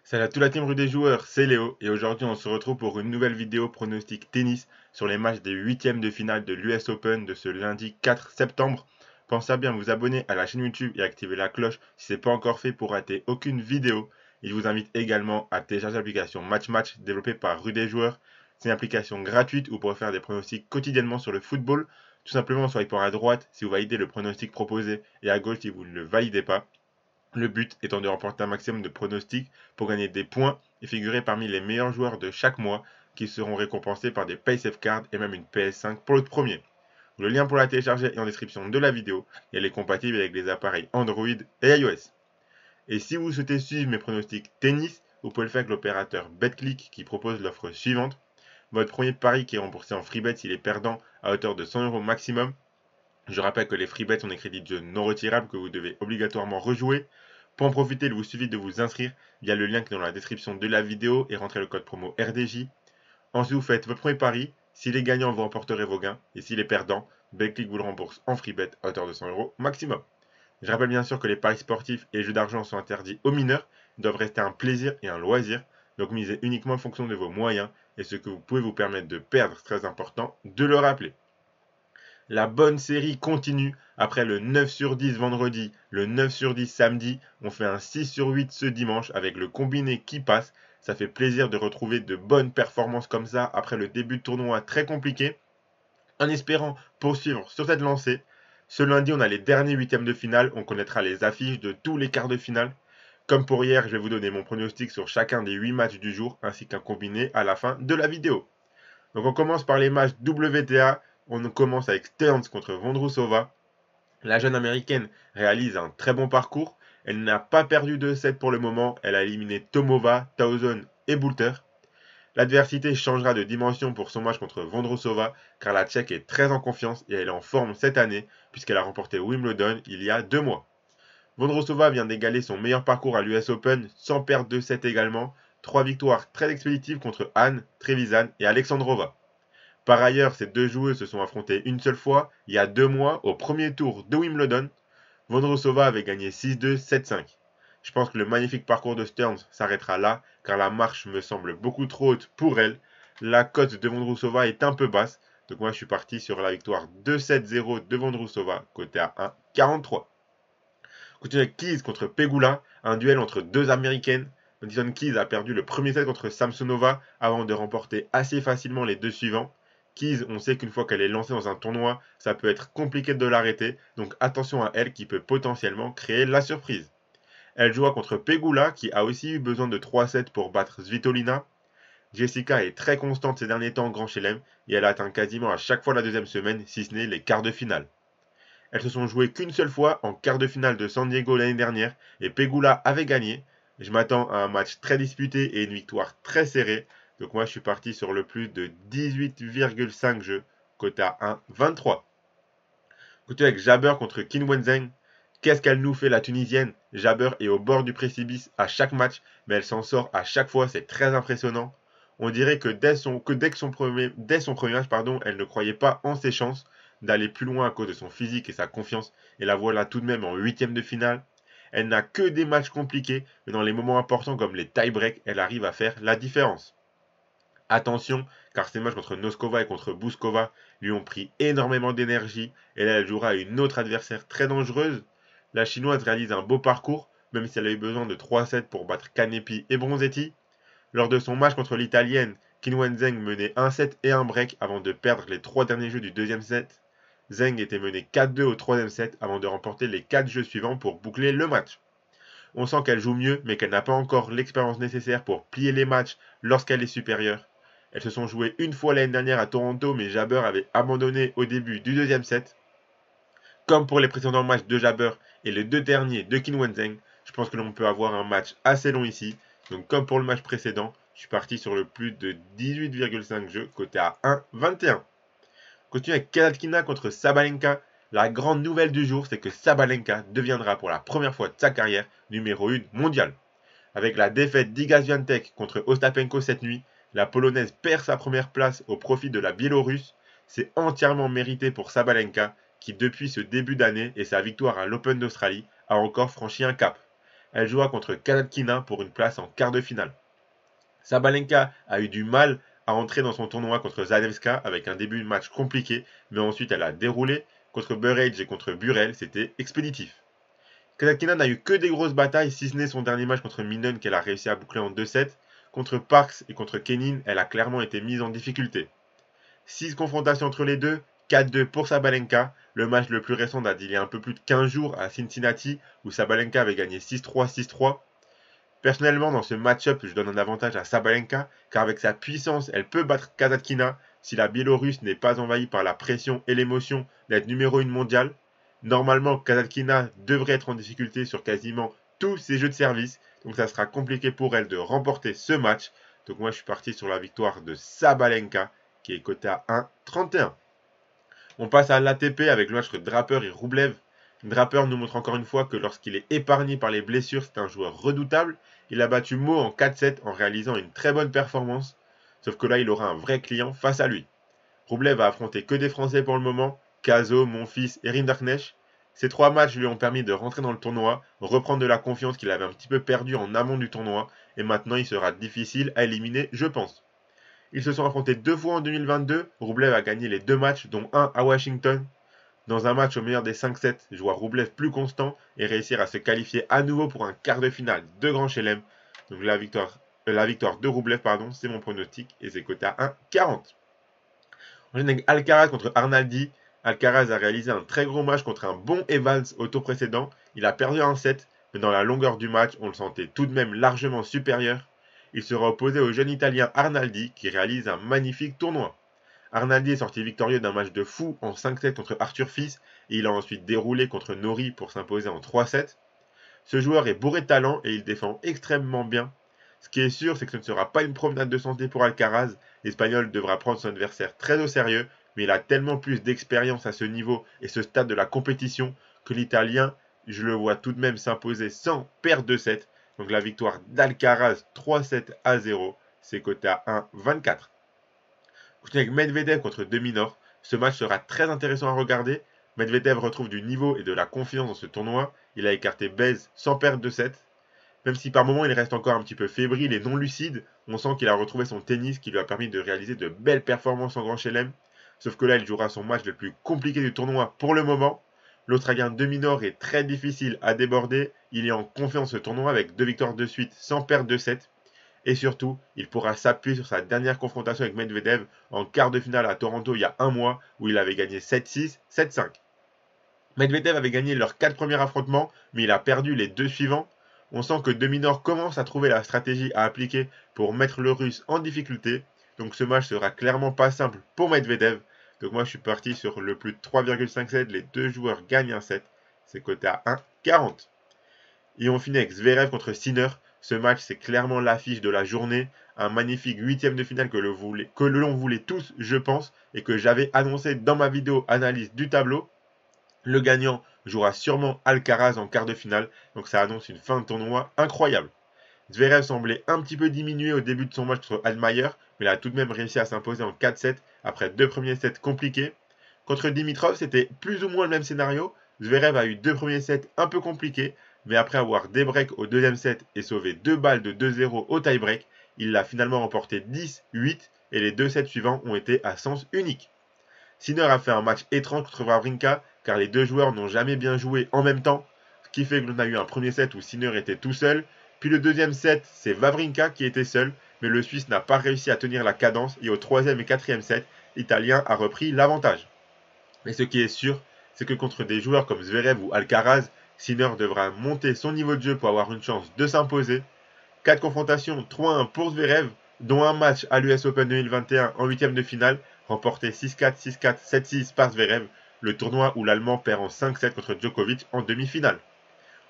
Salut à toute la team rue des joueurs, c'est Léo et aujourd'hui on se retrouve pour une nouvelle vidéo pronostic tennis sur les matchs des huitièmes de finale de l'US Open de ce lundi 4 septembre. Pensez à bien vous abonner à la chaîne YouTube et activer la cloche si ce n'est pas encore fait pour rater aucune vidéo. Et je vous invite également à télécharger l'application Match Match développée par rue des joueurs. C'est une application gratuite où vous pourrez faire des pronostics quotidiennement sur le football. Tout simplement en swipant à droite si vous validez le pronostic proposé et à gauche si vous ne le validez pas. Le but étant de remporter un maximum de pronostics pour gagner des points et figurer parmi les meilleurs joueurs de chaque mois qui seront récompensés par des PaySafe Cards et même une PS5 pour le premier. Le lien pour la télécharger est en description de la vidéo et elle est compatible avec les appareils Android et iOS. Et si vous souhaitez suivre mes pronostics tennis, vous pouvez le faire avec l'opérateur BetClick qui propose l'offre suivante. Votre premier pari qui est remboursé en freebet s'il est perdant à hauteur de 100 € maximum. Je rappelle que les freebets sont des crédits de jeu non retirables que vous devez obligatoirement rejouer. Pour en profiter, il vous suffit de vous inscrire via le lien qui est dans la description de la vidéo et rentrer le code promo RDJ. Ensuite, vous faites votre premier pari. S'il est gagnant, vous remporterez vos gains. Et s'il est perdant, BetClick vous le rembourse en freebet à hauteur de 100 € maximum. Je rappelle bien sûr que les paris sportifs et les jeux d'argent sont interdits aux mineurs, ils doivent rester un plaisir et un loisir. Donc misez uniquement en fonction de vos moyens et ce que vous pouvez vous permettre de perdre, c'est très important de le rappeler. La bonne série continue. Après le 9 sur 10 vendredi, le 9 sur 10 samedi, on fait un 6 sur 8 ce dimanche avec le combiné qui passe. Ça fait plaisir de retrouver de bonnes performances comme ça après le début de tournoi très compliqué. En espérant poursuivre sur cette lancée, ce lundi on a les derniers huitièmes de finale, on connaîtra les affiches de tous les quarts de finale. Comme pour hier, je vais vous donner mon pronostic sur chacun des 8 matchs du jour ainsi qu'un combiné à la fin de la vidéo. Donc on commence par les matchs WTA. On commence avec Stearns contre Vondrousova. La jeune américaine réalise un très bon parcours. Elle n'a pas perdu de 7 pour le moment. Elle a éliminé Tomova, Tauson et Boulter. L'adversité changera de dimension pour son match contre Vondrousova car la Tchèque est très en confiance et elle est en forme cette année puisqu'elle a remporté Wimbledon il y a 2 mois. Vondrousova vient d'égaler son meilleur parcours à l'US Open sans perdre de 7 également. 3 victoires très expéditives contre Anne, Trevisan et Alexandrova. Par ailleurs, ces deux joueuses se sont affrontées une seule fois, il y a 2 mois, au premier tour de Wimbledon. Vondrousova avait gagné 6-2, 7-5. Je pense que le magnifique parcours de Stearns s'arrêtera là, car la marche me semble beaucoup trop haute pour elle. La cote de Vondrousova est un peu basse, donc moi je suis parti sur la victoire 2-7-0 de Vondrousova, côté à 1,43. Continue avec Keys contre Pegula, un duel entre deux américaines. Madison Keys a perdu le premier set contre Samsonova avant de remporter assez facilement les deux suivants. Keys, on sait qu'une fois qu'elle est lancée dans un tournoi, ça peut être compliqué de l'arrêter, donc attention à elle qui peut potentiellement créer la surprise. Elle jouera contre Pegula qui a aussi eu besoin de 3 sets pour battre Svitolina. Jessica est très constante ces derniers temps en Grand Chelem et elle atteint quasiment à chaque fois la deuxième semaine, si ce n'est les quarts de finale. Elles se sont jouées qu'une seule fois en quart de finale de San Diego l'année dernière et Pegula avait gagné. Je m'attends à un match très disputé et une victoire très serrée. Donc moi je suis parti sur le plus de 18,5 jeux, coté à 1,23. Côté avec Jabber contre Qin Wenzheng. Qu'est-ce qu'elle nous fait la Tunisienne? Jabber est au bord du précipice à chaque match, mais elle s'en sort à chaque fois, c'est très impressionnant. On dirait que dès son premier match, elle ne croyait pas en ses chances d'aller plus loin à cause de son physique et sa confiance, et la voilà tout de même en huitième de finale. Elle n'a que des matchs compliqués, mais dans les moments importants comme les tie-breaks, elle arrive à faire la différence. Attention, car ces matchs contre Noskova et contre Bouskova lui ont pris énormément d'énergie, et là elle jouera à une autre adversaire très dangereuse. La chinoise réalise un beau parcours, même si elle a eu besoin de 3 sets pour battre Canepi et Bronzetti. Lors de son match contre l'italienne, Qin Wenzheng menait un set et un break avant de perdre les 3 derniers jeux du deuxième set. Zheng était mené 4-2 au troisième set avant de remporter les 4 jeux suivants pour boucler le match. On sent qu'elle joue mieux, mais qu'elle n'a pas encore l'expérience nécessaire pour plier les matchs lorsqu'elle est supérieure. Elles se sont jouées une fois l'année dernière à Toronto, mais Jabber avait abandonné au début du deuxième set. Comme pour les précédents matchs de Jabber et les 2 derniers de Qin Wenzheng, je pense que l'on peut avoir un match assez long ici. Donc comme pour le match précédent, je suis parti sur le plus de 18,5 jeux, coté à 1,21. Continue avec Kasatkina contre Sabalenka. La grande nouvelle du jour, c'est que Sabalenka deviendra pour la première fois de sa carrière numéro 1 mondial. Avec la défaite d'Iga Swiatek contre Ostapenko cette nuit, la Polonaise perd sa première place au profit de la Biélorusse. C'est entièrement mérité pour Sabalenka, qui depuis ce début d'année et sa victoire à l'Open d'Australie, a encore franchi un cap. elle jouera contre Kasatkina pour une place en quart de finale. Sabalenka a eu du mal à entrer dans son tournoi contre Zalewska avec un début de match compliqué, mais ensuite elle a déroulé. Contre Burrage et contre Burel, c'était expéditif. Kasatkina n'a eu que des grosses batailles, si ce n'est son dernier match contre Minen qu'elle a réussi à boucler en 2-7. Contre Parks et contre Kenin, elle a clairement été mise en difficulté. 6 confrontations entre les deux, 4-2 pour Sabalenka. Le match le plus récent date d'il y a un peu plus de 15 jours à Cincinnati, où Sabalenka avait gagné 6-3, 6-3. Personnellement, dans ce match-up, je donne un avantage à Sabalenka, car avec sa puissance, elle peut battre Kasatkina si la Biélorusse n'est pas envahie par la pression et l'émotion d'être numéro 1 mondial. Normalement, Kasatkina devrait être en difficulté sur quasiment tous ses jeux de service, donc ça sera compliqué pour elle de remporter ce match. Donc moi, je suis parti sur la victoire de Sabalenka, qui est cotée à 1,31. On passe à l'ATP avec le match entre Draper et Rublev. Draper nous montre encore une fois que lorsqu'il est épargné par les blessures, c'est un joueur redoutable. Il a battu Mo en 4-7 en réalisant une très bonne performance. Sauf que là, il aura un vrai client face à lui. Rublev a affronté que des Français pour le moment, Cazo, Monfils et Rinderknecht. Ces 3 matchs lui ont permis de rentrer dans le tournoi, reprendre de la confiance qu'il avait un petit peu perdue en amont du tournoi, et maintenant il sera difficile à éliminer, je pense. Ils se sont affrontés 2 fois en 2022, Rublev a gagné les 2 matchs, dont un à Washington. Dans un match au meilleur des 5-7, je vois Rublev plus constant et réussir à se qualifier à nouveau pour un quart de finale de Grand Chelem. Donc la victoire de Rublev, c'est mon pronostic et c'est coté à 1,40. On est avec Alcaraz contre Arnaldi. Alcaraz a réalisé un très gros match contre un bon Evans au tour précédent. Il a perdu un set, mais dans la longueur du match, on le sentait tout de même largement supérieur. Il sera opposé au jeune Italien Arnaldi qui réalise un magnifique tournoi. Arnaldi est sorti victorieux d'un match de fou en 5-7 contre Arthur Fils et il a ensuite déroulé contre Nori pour s'imposer en 3-7. Ce joueur est bourré de talent et il défend extrêmement bien. Ce qui est sûr, c'est que ce ne sera pas une promenade de santé pour Alcaraz. L'Espagnol devra prendre son adversaire très au sérieux, mais il a tellement plus d'expérience à ce niveau et ce stade de la compétition que l'Italien, je le vois tout de même s'imposer sans perdre de 7. Donc la victoire d'Alcaraz 3-7-0, c'est coté à 1,24. Avec Medvedev contre Deminor, ce match sera très intéressant à regarder. Medvedev retrouve du niveau et de la confiance dans ce tournoi. Il a écarté Bez sans perdre de 7. Même si par moments il reste encore un petit peu fébrile et non lucide, on sent qu'il a retrouvé son tennis qui lui a permis de réaliser de belles performances en Grand Chelem. Sauf que là, il jouera son match le plus compliqué du tournoi pour le moment. L'Australien Deminor est très difficile à déborder. Il est en confiance ce tournoi avec 2 victoires de suite sans perdre de 7. Et surtout, il pourra s'appuyer sur sa dernière confrontation avec Medvedev en quart de finale à Toronto il y a un mois où il avait gagné 7-6, 7-5. Medvedev avait gagné leurs 4 premiers affrontements, mais il a perdu les 2 suivants. On sent que Deminor commence à trouver la stratégie à appliquer pour mettre le Russe en difficulté. Donc ce match sera clairement pas simple pour Medvedev. Donc moi je suis parti sur le plus de 3,57. Les deux joueurs gagnent un set. C'est coté à 1,40. Et on finit avec Zverev contre Sinner. Ce match, c'est clairement l'affiche de la journée. Un magnifique 8e de finale que l'on voulait tous, je pense, et que j'avais annoncé dans ma vidéo analyse du tableau. Le gagnant jouera sûrement Alcaraz en quart de finale, donc ça annonce une fin de tournoi incroyable. Zverev semblait un petit peu diminué au début de son match contre Altmaier, mais il a tout de même réussi à s'imposer en 4-7 après 2 premiers sets compliqués. Contre Dimitrov, c'était plus ou moins le même scénario. Zverev a eu 2 premiers sets un peu compliqués, mais après avoir débreak au deuxième set et sauvé 2 balles de 2-0 au tie-break, il l'a finalement remporté 10-8 et les 2 sets suivants ont été à sens unique. Sinner a fait un match étrange contre Wawrinka car les deux joueurs n'ont jamais bien joué en même temps, ce qui fait que l'on a eu un premier set où Sinner était tout seul, puis le deuxième set c'est Wawrinka qui était seul, mais le Suisse n'a pas réussi à tenir la cadence et au troisième et quatrième set, l'Italien a repris l'avantage. Mais ce qui est sûr, c'est que contre des joueurs comme Zverev ou Alcaraz, Sinner devra monter son niveau de jeu pour avoir une chance de s'imposer. 4 confrontations, 3-1 pour Zverev, dont un match à l'US Open 2021 en 8ème de finale, remporté 6-4, 6-4, 7-6 par Zverev, le tournoi où l'Allemand perd en 5-7 contre Djokovic en demi-finale.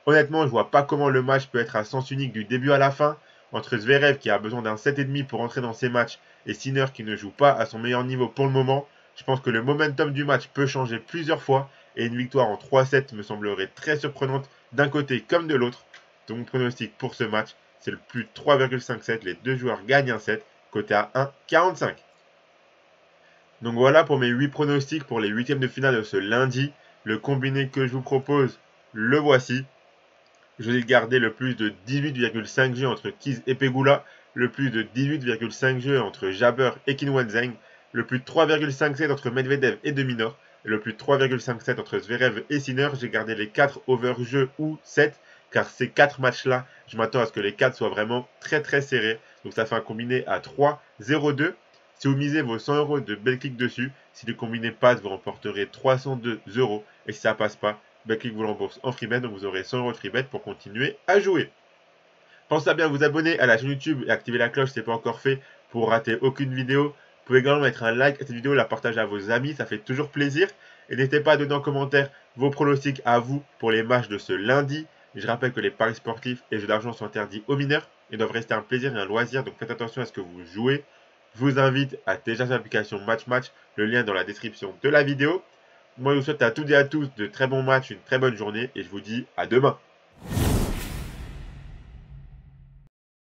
Honnêtement, je vois pas comment le match peut être à sens unique du début à la fin, entre Zverev qui a besoin d'un 7,5 pour entrer dans ses matchs et Sinner qui ne joue pas à son meilleur niveau pour le moment. Je pense que le momentum du match peut changer plusieurs fois et une victoire en 3-7 me semblerait très surprenante d'un côté comme de l'autre. Donc mon pronostic pour ce match, c'est le plus de 3,57. Les deux joueurs gagnent un set, coté à 1,45. Donc voilà pour mes 8 pronostics pour les 8e de finale de ce lundi. Le combiné que je vous propose, le voici. Je vais garder le plus de 18,5 jeux entre Kiz et Pegula, le plus de 18,5 jeux entre Jabber et Qinhuazheng, le plus de 3,57 entre Medvedev et Deminor, et le plus de 3,57 entre Zverev et Sinner. J'ai gardé les 4 over-jeux ou 7, car ces 4 matchs-là, je m'attends à ce que les 4 soient vraiment très très serrés. Donc ça fait un combiné à 3,02. Si vous misez vos 100 euros de Betclic dessus, si le combiné passe, vous remporterez 302 euros. Et si ça passe pas, Betclic vous rembourse en freebet, donc vous aurez 100 euros de freebet pour continuer à jouer. Pensez à bien vous abonner à la chaîne YouTube et activer la cloche si ce n'est pas encore fait pour rater aucune vidéo. Vous pouvez également mettre un like à cette vidéo, la partager à vos amis, ça fait toujours plaisir. Et n'hésitez pas à donner en commentaire vos pronostics à vous pour les matchs de ce lundi. Je rappelle que les paris sportifs et jeux d'argent sont interdits aux mineurs et doivent rester un plaisir et un loisir, donc faites attention à ce que vous jouez. Je vous invite à télécharger l'application MatchMatch, le lien dans la description de la vidéo. Moi, je vous souhaite à toutes et à tous de très bons matchs, une très bonne journée et je vous dis à demain.